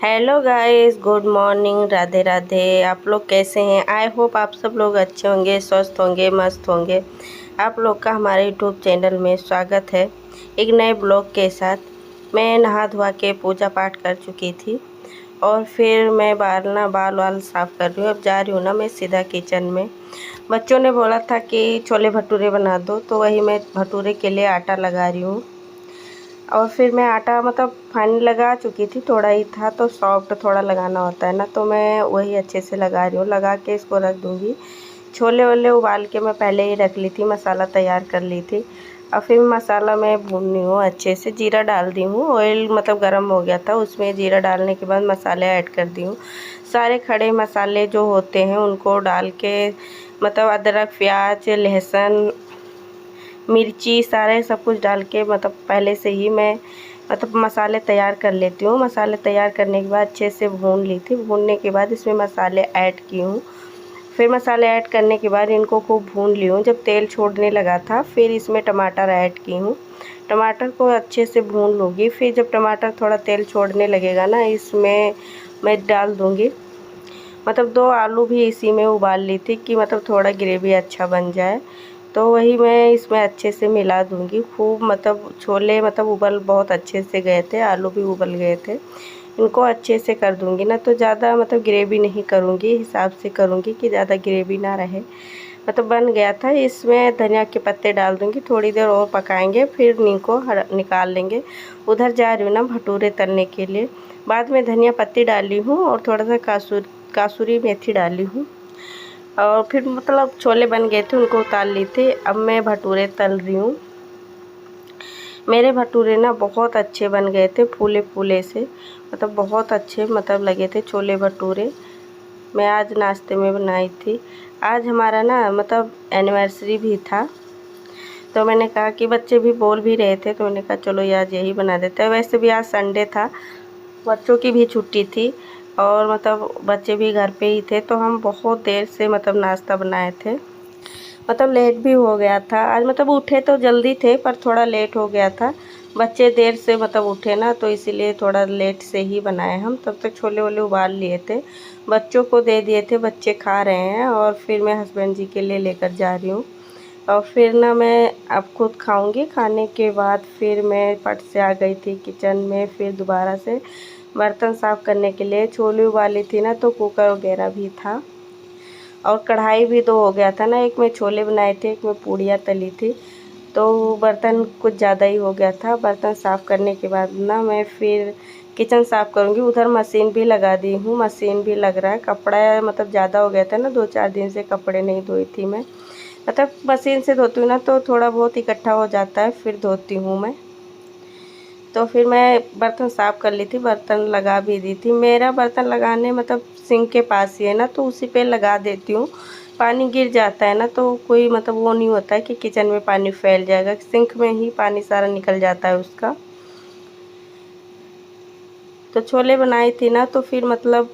Hello guys, good morning, Radhe Radhe. आप लोग कैसे हैं? आई होप आप सब लोग अच्छे होंगे, स्वस्थ होंगे, मस्त होंगे। आप लोग का हमारे यूट्यूब चैनल में स्वागत है एक नए ब्लॉग के साथ। मैं नहा धोवा के पूजा पाठ कर चुकी थी और फिर मैं बाल वाल साफ़ कर रही हूँ। अब जा रही हूँ ना मैं सीधा किचन में। बच्चों ने बोला था कि छोले भटूरे बना दो, तो वही मैं भटूरे के लिए आटा लगा रही हूँ। और फिर मैं आटा फाइनल लगा चुकी थी, थोड़ा ही था तो सॉफ्ट थोड़ा लगाना होता है ना, तो मैं वही अच्छे से लगा रही हूँ। लगा के इसको रख दूँगी। छोले वोले उबाल के मैं पहले ही रख ली थी, मसाला तैयार कर ली थी। और फिर मसाला मैं भून रही हूँ अच्छे से। जीरा डाल दी हूँ, ऑयल गर्म हो गया था, उसमें जीरा डालने के बाद मसाले ऐड कर दी हूँ। सारे खड़े मसाले जो होते हैं उनको डाल के अदरक, प्याज, लहसुन, मिर्ची सारे सब कुछ डाल के पहले से ही मैं मसाले तैयार कर लेती हूँ। मसाले तैयार करने के बाद अच्छे से भून ली थी। भूनने के बाद इसमें मसाले ऐड की हूँ। फिर मसाले ऐड करने के बाद इनको खूब भून ली हूँ। जब तेल छोड़ने लगा था फिर इसमें टमाटर ऐड की हूँ। टमाटर को अच्छे से भून लूँगी। फिर जब टमाटर थोड़ा तेल छोड़ने लगेगा ना, इसमें मैं डाल दूँगी 2 आलू भी इसी में उबाल ली थी कि थोड़ा ग्रेवी अच्छा बन जाए। तो वही मैं इसमें अच्छे से मिला दूँगी खूब। छोले उबल बहुत अच्छे से गए थे, आलू भी उबल गए थे। इनको अच्छे से कर दूँगी ना, तो ज़्यादा ग्रेवी नहीं करूँगी, हिसाब से करूँगी कि ज़्यादा ग्रेवी ना रहे। बन गया था। इसमें धनिया के पत्ते डाल दूँगी, थोड़ी देर और पकाएंगे फिर इनको निकाल लेंगे। उधर जा रही हूँ ना भटूरे तलने के लिए। बाद में धनिया पत्ती डाली हूँ और थोड़ा सा कासूरी मेथी डाली हूँ। और फिर छोले बन गए थे, उनको उतार ली थी। अब मैं भटूरे तल रही हूँ। मेरे भटूरे ना बहुत अच्छे बन गए थे, फूले फूले से, बहुत अच्छे लगे थे छोले भटूरे। मैं आज नाश्ते में बनाई थी। आज हमारा ना एनिवर्सरी भी था, तो मैंने कहा कि बच्चे भी बोल भी रहे थे, तो मैंने कहा चलो आज यही बना देते हैं। वैसे भी आज संडे था, बच्चों की भी छुट्टी थी और बच्चे भी घर पे ही थे, तो हम बहुत देर से नाश्ता बनाए थे। लेट भी हो गया था आज। उठे तो जल्दी थे पर थोड़ा लेट हो गया था। बच्चे देर से उठे ना, तो इसीलिए थोड़ा लेट से ही बनाए हम। तब तक छोले वोले उबाल लिए थे, बच्चों को दे दिए थे, बच्चे खा रहे हैं। और फिर मैं हस्बैंड जी के लिए लेकर जा रही हूँ। और फिर ना मैं अब खुद खाऊंगी। खाने के बाद फिर मैं फट से आ गई थी किचन में। फिर दोबारा से बर्तन साफ़ करने के लिए छोले उबाली थी ना, तो कुकर वगैरह भी था और कढ़ाई भी 2 हो गया था ना। एक में छोले बनाए थे, एक में पूड़ियाँ तली थी, तो बर्तन कुछ ज़्यादा ही हो गया था। बर्तन साफ़ करने के बाद ना मैं फिर किचन साफ़ करूँगी। उधर मशीन भी लगा दी हूँ, मशीन भी लग रहा है। कपड़ा ज़्यादा हो गया था ना, 2-4 दिन से कपड़े नहीं धोई थी मैं। मशीन से धोती हूँ ना, तो थोड़ा बहुत इकट्ठा हो जाता है, फिर धोती हूँ मैं। तो फिर मैं बर्तन साफ़ कर ली थी, बर्तन लगा भी दी थी। मेरा बर्तन लगाने सिंक के पास ही है ना, तो उसी पे लगा देती हूँ। पानी गिर जाता है ना, तो कोई वो नहीं होता है कि किचन में पानी फैल जाएगा, सिंक में ही पानी सारा निकल जाता है उसका। तो छोले बनाई थी ना, तो फिर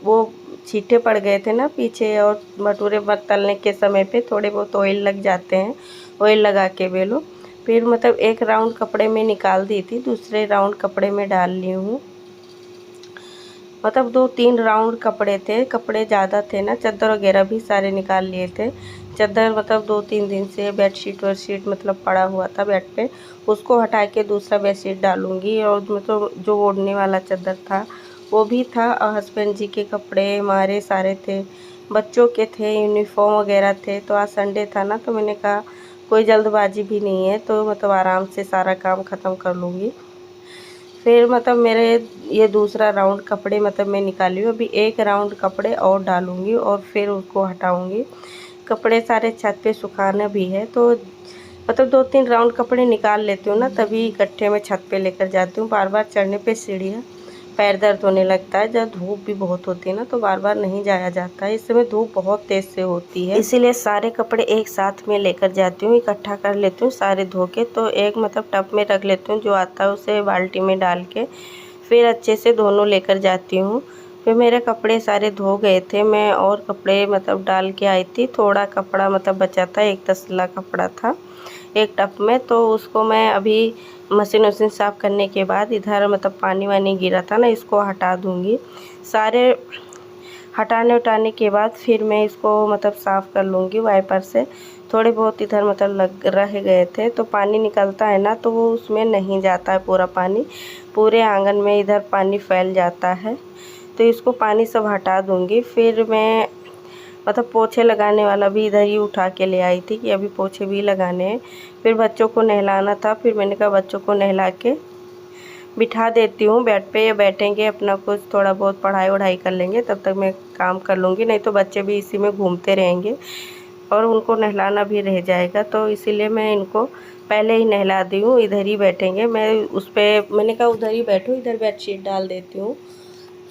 वो छींटे पड़ गए थे ना पीछे, और भटूरे तलने के समय पे थोड़े बहुत ऑयल लग जाते हैं। ऑयल लगा के बेलो। फिर एक राउंड कपड़े में निकाल दी थी, दूसरे राउंड कपड़े में डाल ली हूँ। 2-3 राउंड कपड़े थे, कपड़े ज़्यादा थे ना, चादर वगैरह भी सारे निकाल लिए थे। चादर 2-3 दिन से बेडशीट वेडशीट पड़ा हुआ था बेड पे, उसको हटा के दूसरा बेडशीट डालूँगी। और जो ओढ़ने वाला चादर था वो भी था, और हस्बैंड जी के कपड़े हमारे सारे थे, बच्चों के थे, यूनिफॉर्म वगैरह थे। तो आज संडे था ना, तो मैंने कहा कोई जल्दबाजी भी नहीं है, तो आराम से सारा काम ख़त्म कर लूँगी। फिर मेरे ये दूसरा राउंड कपड़े मैं निकाली हूँ। अभी एक राउंड कपड़े और डालूँगी और फिर उसको हटाऊँगी। कपड़े सारे छत पे सुखाना भी है, तो 2-3 राउंड कपड़े निकाल लेती हूँ ना, तभी इकट्ठे मैं छत पे लेकर जाती हूँ। बार बार चढ़ने पे सीढ़ियाँ पैर दर्द होने लगता है। जब धूप भी बहुत होती है ना, तो बार बार नहीं जाया जाता है। इस समय धूप बहुत तेज़ से होती है, इसीलिए सारे कपड़े एक साथ में लेकर जाती हूँ, इकट्ठा कर लेती हूँ सारे धो के। तो एक टब में रख लेती हूँ, जो आता है उसे बाल्टी में डाल के फिर अच्छे से दोनों लेकर जाती हूँ। फिर मेरे कपड़े सारे धो गए थे, मैं और कपड़े डाल के आई थी। थोड़ा कपड़ा बचा था, एक तसला कपड़ा था, एक टब में। तो उसको मैं अभी मशीन साफ़ करने के बाद इधर मतलब पानी वानी गिरा था ना, इसको हटा दूँगी। सारे हटाने उटाने के बाद फिर मैं इसको मतलब साफ़ कर लूँगी वाइपर से। थोड़े बहुत इधर मतलब लग रह गए थे, तो पानी निकलता है ना तो वो उसमें नहीं जाता है पूरा पानी, पूरे आंगन में इधर पानी फैल जाता है। तो इसको पानी सब हटा दूँगी। फिर मैं मतलब पोछे लगाने वाला भी इधर ही उठा के ले आई थी कि अभी पोछे भी लगाने हैं। फिर बच्चों को नहलाना था, फिर मैंने कहा बच्चों को नहला के बिठा देती हूँ बेड पे, ये बैठेंगे अपना कुछ थोड़ा बहुत पढ़ाई वढ़ाई कर लेंगे, तब तक मैं काम कर लूँगी। नहीं तो बच्चे भी इसी में घूमते रहेंगे और उनको नहलाना भी रह जाएगा। तो इसीलिए मैं इनको पहले ही नहला दी हूँ, इधर ही बैठेंगे। मैं उस पर मैंने कहा उधर ही बैठो, इधर बेडशीट डाल देती हूँ।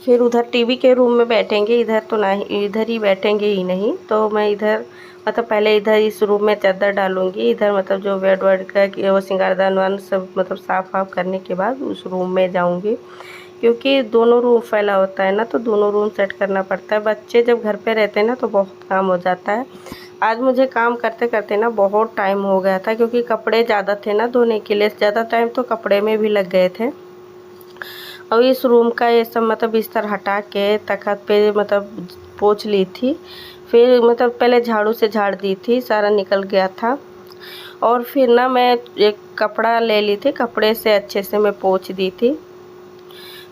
फिर उधर टीवी के रूम में बैठेंगे, इधर तो नहीं, इधर ही बैठेंगे ही नहीं। तो मैं इधर मतलब पहले इधर इस रूम में चादर डालूँगी, इधर मतलब जो बेड वेड का वो सिंगारदान वान सब मतलब साफ़ वाफ़ करने के बाद उस रूम में जाऊँगी, क्योंकि दोनों रूम फैला होता है ना, तो दोनों रूम सेट करना पड़ता है। बच्चे जब घर पे रहते हैं ना तो बहुत काम हो जाता है। आज मुझे काम करते करते ना बहुत टाइम हो गया था, क्योंकि कपड़े ज़्यादा थे ना धोने के लिए, ज़्यादा टाइम तो कपड़े में भी लग गए थे। और इस रूम का ये सब मतलब बिस्तर हटा के तख़्त पे मतलब पोंछ ली थी। फिर मतलब पहले झाड़ू से झाड़ दी थी, सारा निकल गया था। और फिर ना मैं एक कपड़ा ले ली थी, कपड़े से अच्छे से मैं पोंछ दी थी।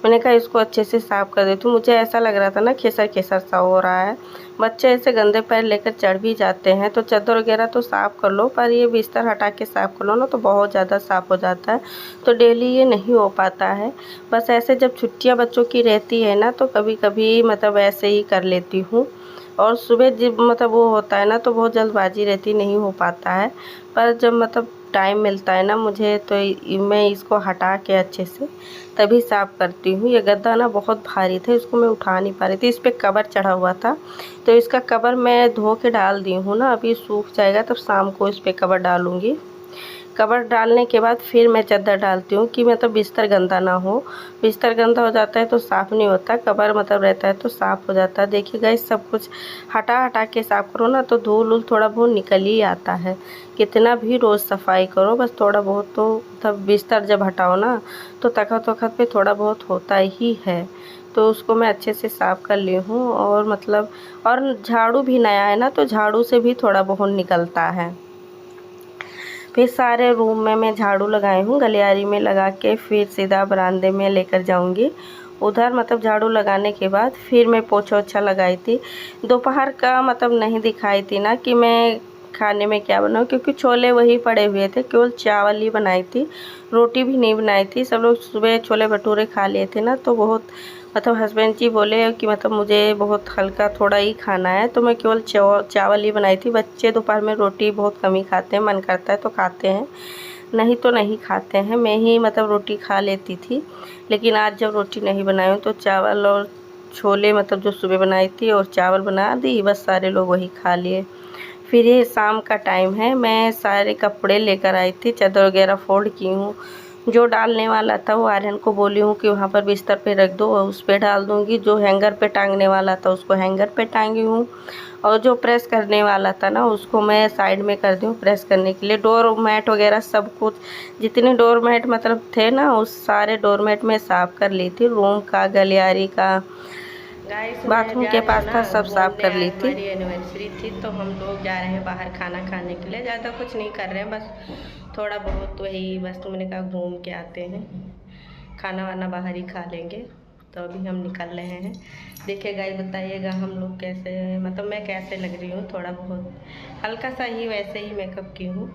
मैंने कहा इसको अच्छे से साफ़ कर देती हूँ। मुझे ऐसा लग रहा था ना खेसर खेसर सा हो रहा है। बच्चे ऐसे गंदे पैर लेकर चढ़ भी जाते हैं, तो चादर वगैरह तो साफ़ कर लो, पर ये बिस्तर हटा के साफ़ कर लो ना तो बहुत ज़्यादा साफ़ हो जाता है। तो डेली ये नहीं हो पाता है। बस ऐसे जब छुट्टियाँ बच्चों की रहती है ना तो कभी कभी मतलब ऐसे ही कर लेती हूँ। और सुबह जब मतलब वो होता है ना तो बहुत जल्दबाजी रहती, नहीं हो पाता है। पर जब मतलब टाइम मिलता है ना मुझे, तो मैं इसको हटा के अच्छे से तभी साफ़ करती हूँ। ये गद्दा ना बहुत भारी था, इसको मैं उठा नहीं पा रही थी, इस पर कवर चढ़ा हुआ था। तो इसका कवर मैं धो के डाल दी हूँ ना, अभी सूख जाएगा तब शाम को इस पर कवर डालूँगी। कवर डालने के बाद फिर मैं चादर डालती हूँ कि मतलब बिस्तर गंदा ना हो। बिस्तर गंदा हो जाता है तो साफ़ नहीं होता, कवर मतलब रहता है तो साफ़ हो जाता है। देखिए गाइस, सब कुछ हटा हटा के साफ़ करो ना तो धूल उल थोड़ा बहुत निकल ही आता है। कितना भी रोज़ सफाई करो, बस थोड़ा बहुत तो मतलब बिस्तर जब हटाओ ना तो तख़्त वख़्त पे थोड़ा बहुत होता ही है। तो उसको मैं अच्छे से साफ़ कर ली हूँ। और मतलब और झाड़ू भी नया है ना, तो झाड़ू से भी थोड़ा बहुत निकलता है। फिर सारे रूम में मैं झाड़ू लगाई हूँ, गलियारी में लगा के फिर सीधा बरामदे में लेकर जाऊँगी। उधर मतलब झाड़ू लगाने के बाद फिर मैं पोछा ओछा लगाई थी। दोपहर का मतलब नहीं दिखाई थी ना कि मैं खाने में क्या बनाऊँ, क्योंकि छोले वही पड़े हुए थे, केवल चावल ही बनाई थी, रोटी भी नहीं बनाई थी। सब लोग सुबह छोले भटूरे खा लिए थे ना, तो बहुत मतलब हस्बैंड जी बोले कि मतलब मुझे बहुत हल्का थोड़ा ही खाना है, तो मैं केवल चावल ही बनाई थी। बच्चे दोपहर में रोटी बहुत कम ही खाते हैं, मन करता है तो खाते हैं, नहीं तो नहीं खाते हैं। मैं ही मतलब रोटी खा लेती थी, लेकिन आज जब रोटी नहीं बनाई हूँ तो चावल और छोले मतलब जो सुबह बनाई थी और चावल बना दी, बस सारे लोग वही खा लिए। फिर ये शाम का टाइम है, मैं सारे कपड़े लेकर आई थी, चादर वगैरह फोल्ड की हूँ। जो डालने वाला था वो आर्यन को बोली हूँ कि वहाँ पर बिस्तर पे रख दो और उस पर डाल दूँगी। जो हैंगर पे टांगने वाला था उसको हैंगर पे टांगी हूँ, और जो प्रेस करने वाला था ना उसको मैं साइड में कर दी हूँ प्रेस करने के लिए। डोर मैट वगैरह सब कुछ, जितने डोर मैट मतलब थे ना, उस सारे डोर मैट में साफ़ कर ली थी। रूम का, गलियारी का, बाथरूम के पास था, सब साफ़ कर ली थी। हमारी एनिवर्सरी थी तो हम लोग जा रहे हैं बाहर खाना खाने के लिए। ज़्यादा कुछ नहीं कर रहे हैं, बस थोड़ा बहुत वही, बस तो मैंने कहा घूम के आते हैं, खाना वाना बाहर ही खा लेंगे। तो अभी हम निकल रहे हैं। देखिए गाइस, बताइएगा हम लोग कैसे, मतलब मैं कैसे लग रही हूँ। थोड़ा बहुत हल्का सा ही वैसे ही मेकअप की हूँ।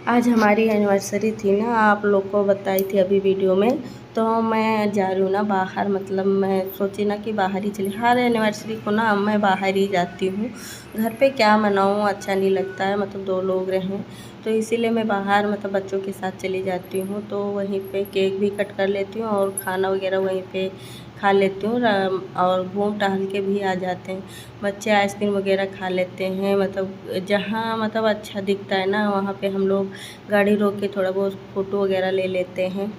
आज हमारी एनिवर्सरी थी ना, आप लोग को बताई थी अभी वीडियो में। तो मैं जा रही हूँ ना बाहर, मतलब मैं सोची ना कि बाहर ही चली। हर एनिवर्सरी को ना मैं बाहर ही जाती हूँ, घर पे क्या मनाऊँ, अच्छा नहीं लगता है, मतलब दो लोग रहें, तो इसीलिए मैं बाहर मतलब बच्चों के साथ चली जाती हूँ। तो वहीं पे केक भी कट कर लेती हूँ और खाना वगैरह वहीं पे खा लेती हूँ, और घूम टहल के भी आ जाते हैं। बच्चे आइसक्रीम वगैरह खा लेते हैं, मतलब जहाँ मतलब अच्छा दिखता है ना वहाँ पे हम लोग गाड़ी रोक के थोड़ा बहुत फ़ोटो वगैरह ले लेते हैं।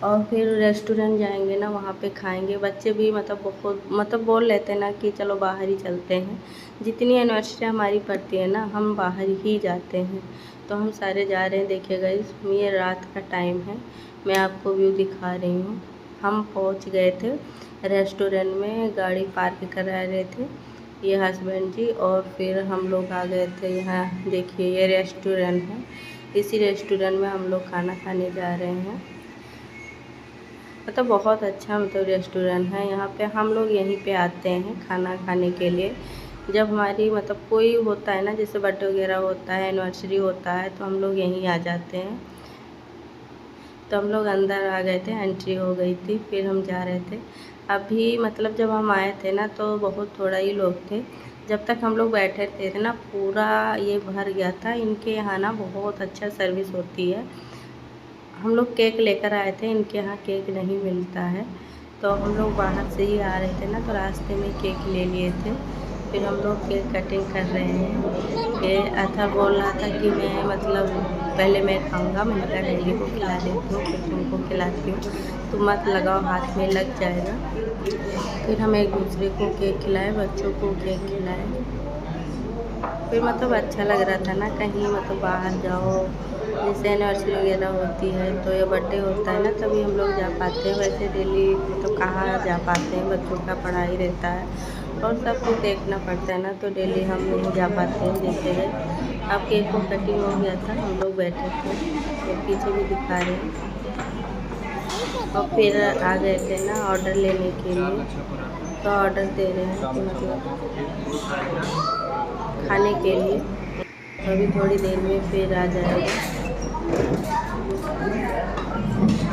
और फिर रेस्टोरेंट जाएंगे ना, वहाँ पे खाएंगे। बच्चे भी बहुत बोल लेते हैं ना कि चलो बाहर ही चलते हैं। जितनी यूनिवर्सिटी हमारी पढ़ती है ना, हम बाहर ही जाते हैं। तो हम सारे जा रहे हैं। देखिएगा, ये रात का टाइम है, मैं आपको व्यू दिखा रही हूँ। हम पहुँच गए थे रेस्टोरेंट में, गाड़ी पार्क करा रहे थे ये हस्बैंड जी, और फिर हम लोग आ गए थे यहाँ। देखिए ये रेस्टोरेंट है, इसी रेस्टोरेंट में हम लोग खाना खाने जा रहे हैं। बहुत अच्छा रेस्टोरेंट है। यहाँ पे हम लोग यहीं पे आते हैं खाना खाने के लिए। जब हमारी कोई होता है ना, जैसे बर्थडे वगैरह होता है, एनिवर्सरी होता है, तो हम लोग यहीं आ जाते हैं। तो हम लोग अंदर आ गए थे, एंट्री हो गई थी, फिर हम जा रहे थे। अभी जब हम आए थे ना, तो बहुत थोड़ा ही लोग थे। जब तक हम लोग बैठे थे ना, पूरा ये भर गया था। इनके यहाँ ना बहुत अच्छा सर्विस होती है। हम लोग केक लेकर आए थे, इनके यहाँ केक नहीं मिलता है। तो हम लोग बाहर से ही आ रहे थे ना, तो रास्ते में केक ले लिए थे। फिर हम लोग केक कटिंग कर रहे हैं। ये अथा बोल रहा था कि मैं पहले मैं खाऊंगा। मैंने कहा डेली को खिला देती हूँ, फिर तुमको खिलाती हूँ, तो मत लगाओ, हाथ में लग जाएगा। फिर हम एक दूसरे को केक खिलाए, बच्चों को केक खिलाए। फिर अच्छा लग रहा था ना, कहीं बाहर जाओ, जैसे एनिवर्सरी वगैरह होती है, तो या बर्थडे होता है ना, तभी हम लोग जा पाते हैं। वैसे डेली कहाँ जा पाते हैं, बच्चों का पढ़ाई रहता है और सब कुछ देखना पड़ता है ना, तो डेली हम नहीं जा पाते हैं। देखते गए, अब केक को कटिंग हो गया था, हम लोग बैठे थे, तो पीछे भी दिखा रहे हैं। और फिर आ गए थे ना ऑर्डर लेने के लिए, तो ऑर्डर दे रहे हैं कि खाने के लिए। तो अभी थोड़ी देर में फिर आ जाएगा।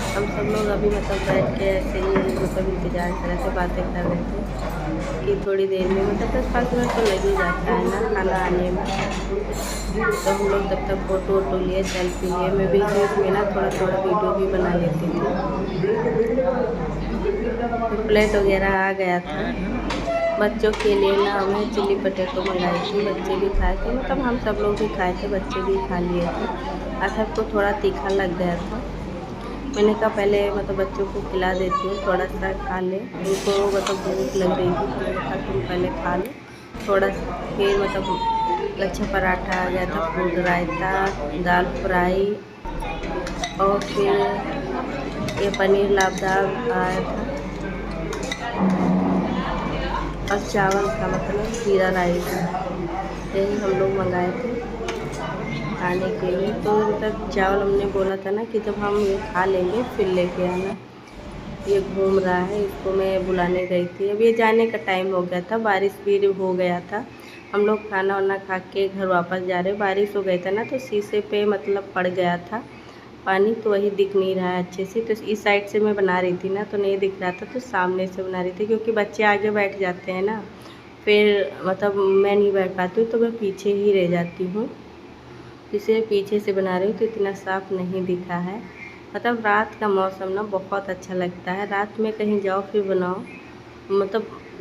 हम सब लोग अभी बैठ के ऐसे ही इंतज़ार कर रहे थे, बातें कर रहे थे कि थोड़ी देर में 10-5 मिनट तो लग ही जाता है ना खाना आने में। तो हम लोग तब तक फ़ोटो लिए, सेल्फी लिए। मैं भी में ना थोड़ा वीडियो भी बना लेती थी। तो प्लेट वगैरह आ गया था। बच्चों के लिए ना हमें चिल्ली पटेटो मंगाई थी, बच्चे भी खाए थे। हम सब लोग भी खाए थे, बच्चे भी खा लिए थे। अथर्व को थोड़ा तीखा लग गया था। मैंने कहा पहले बच्चों को खिला देती हूँ, थोड़ा सा खा ले, उनको भूख लग रही थी, तो मैंने कहा तुम पहले खा लो थोड़ा सा। फिर लच्छा पराठा आ गया था, फ्रूट रायता, दाल फ्राई, और फिर ये पनीर लापदार आया था, और चावल का जीरा राइस। यही हम लोग मंगाए थे खाने के लिए। तो चावल हमने बोला था ना कि जब हम ये खा लेंगे फिर लेके आना। ये घूम रहा है, इसको मैं बुलाने गई थी। अब ये जाने का टाइम हो गया था, बारिश भी हो गया था। हम लोग खाना वाना खा के घर वापस जा रहे। बारिश हो गई था ना, तो शीशे पे पड़ गया था पानी, तो वही दिख नहीं रहा है अच्छे से। तो इस साइड से मैं बना रही थी ना, तो नहीं दिख रहा था, तो सामने से बना रही थी, क्योंकि बच्चे आगे बैठ जाते हैं ना, फिर मैं नहीं बैठ पाती हूँ, तो मैं पीछे ही रह जाती हूँ। इसे पीछे से बना रही हूँ, तो इतना साफ़ नहीं दिखा है। रात का मौसम ना बहुत अच्छा लगता है। रात में कहीं जाओ फिर बनाओ,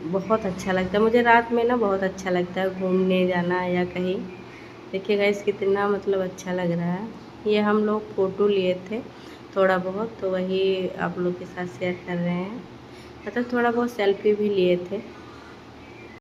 बहुत अच्छा लगता है। मुझे रात में ना बहुत अच्छा लगता है घूमने जाना या कहीं। देखिएगा इस कितना अच्छा लग रहा है। ये हम लोग फ़ोटो लिए थे थोड़ा बहुत, तो वही आप लोग के साथ शेयर कर रहे हैं। थोड़ा बहुत सेल्फी भी लिए थे।